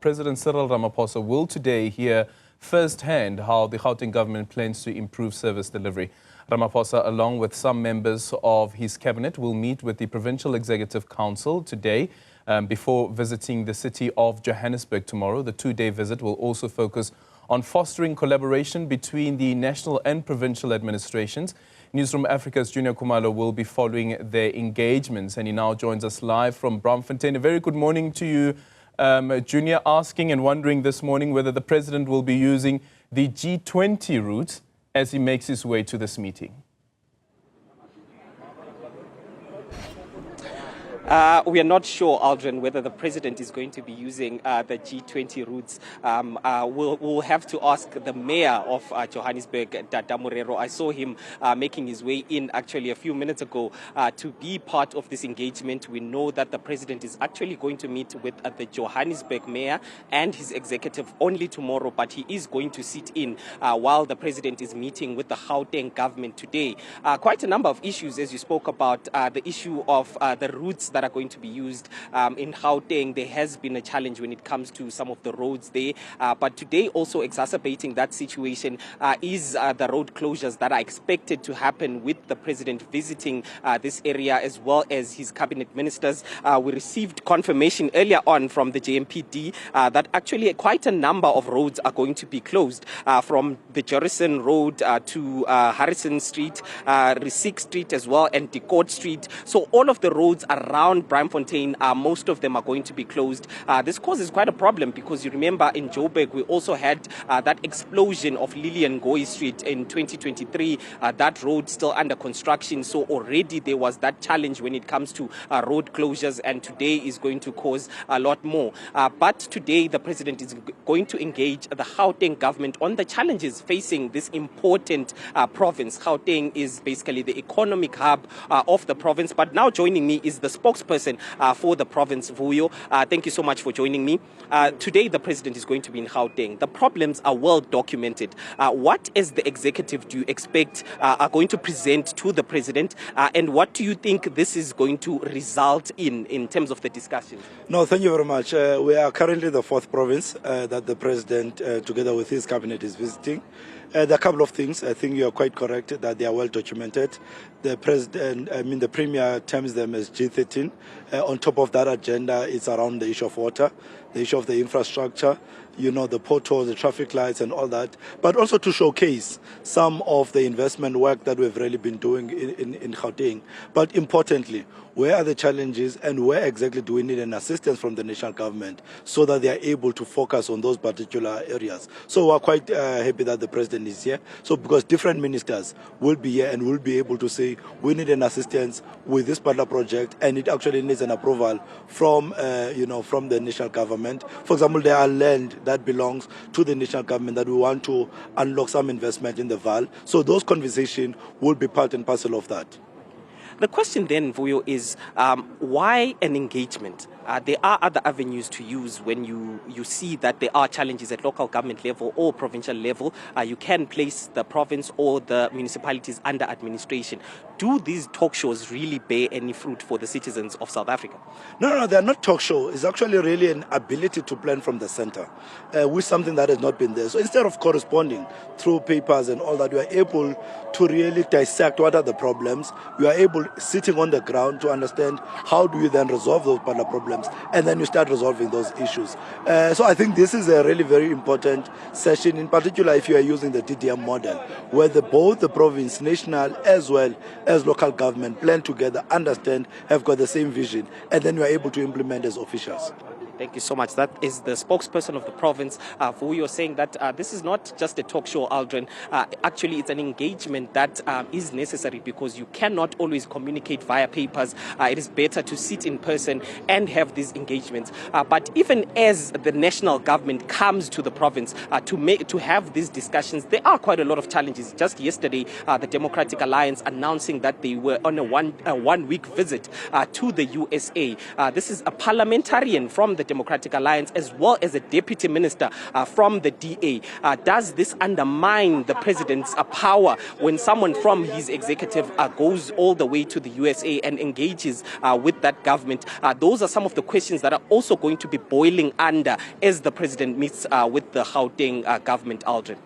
President Cyril Ramaphosa will today hear firsthand how the Gauteng government plans to improve service delivery. Ramaphosa, along with some members of his cabinet, will meet with the Provincial Executive Council today before visiting the City of Johannesburg tomorrow. The two-day visit will also focus on fostering collaboration between the national and provincial administrations. Newzroom Afrika's Juniour Khumalo will be following their engagements, and he now joins us live from Braamfontein. A very good morning to you, Junior, asking and wondering this morning whether the President will be using the G20 route as he makes his way to this meeting. We are not sure, Aldrin, whether the President is going to be using the G20 routes. We'll have to ask the Mayor of Johannesburg, Dada Morero. I saw him making his way in actually a few minutes ago to be part of this engagement. We know that the President is actually going to meet with the Johannesburg Mayor and his executive only tomorrow, but he is going to sit in while the President is meeting with the Gauteng government today. Quite a number of issues, as you spoke about, the issue of the routes that are going to be used in Gauteng. There has been a challenge when it comes to some of the roads there, but today also exacerbating that situation is the road closures that are expected to happen with the President visiting this area as well as his cabinet ministers. We received confirmation earlier on from the JMPD that actually quite a number of roads are going to be closed from the Jorrison Road to Harrison Street, Risik Street as well, and Decourt Street. So all of the roads around Braamfontein, most of them are going to be closed. This causes quite a problem because you remember in Joburg we also had that explosion of Lillian Goy Street in 2023. That road still under construction, so already there was that challenge when it comes to road closures, and today is going to cause a lot more. But today the President is going to engage the Gauteng government on the challenges facing this important province. Gauteng is basically the economic hub of the province, but now joining me is the spokesperson for the province, Vuyo. Thank you so much for joining me. Today, the President is going to be in Gauteng. The problems are well documented. What, as the executive, do you expect are going to present to the President, and what do you think this is going to result in terms of the discussions? No, thank you very much. We are currently the fourth province that the President, together with his cabinet, is visiting. There are a couple of things. I think you are quite correct that they are well documented. The President, the Premier terms them as G13. On top of that agenda, it's around the issue of water, the issue of the infrastructure, the potholes, the traffic lights and all that, but also to showcase some of the investment work that we've really been doing in Gauteng. But importantly, where are the challenges and where exactly do we need an assistance from the national government so that they are able to focus on those particular areas? So we're quite happy that the President is here. So because different ministers will be here and will be able to say, we need an assistance with this particular project and it actually needs an approval from, from the national government. For example, there are land that belongs to the national government that we want to unlock some investment in the Val. So those conversations will be part and parcel of that. The question then, Vuyo, is why an engagement? There are other avenues to use when you see that there are challenges at local government level or provincial level. You can place the province or the municipalities under administration. Do these talk shows really bear any fruit for the citizens of South Africa? No, they're not talk shows. It's actually really an ability to plan from the center, with something that has not been there. So instead of corresponding through papers and all that, you are able to really dissect what are the problems. You are able, sitting on the ground, to understand how do you then resolve those problems, and then you start resolving those issues. So I think this is a really very important session, in particular if you are using the DDM model, where both the province, national, as well as local government plan together, understand, have got the same vision, and then you are able to implement as officials. Thank you so much. That is the spokesperson of the province, who you're saying that this is not just a talk show, Aldrin. Actually, it's an engagement that is necessary because you cannot always communicate via papers. It is better to sit in person and have these engagements. But even as the national government comes to the province to have these discussions, there are quite a lot of challenges. Just yesterday, the Democratic Alliance announcing that they were on a one-week visit to the USA. This is a parliamentarian from the Democratic Alliance, as well as a deputy minister from the DA. Does this undermine the president's power when someone from his executive goes all the way to the USA and engages with that government? Those are some of the questions that are also going to be boiling under as the president meets with the Gauteng government, Aldrin.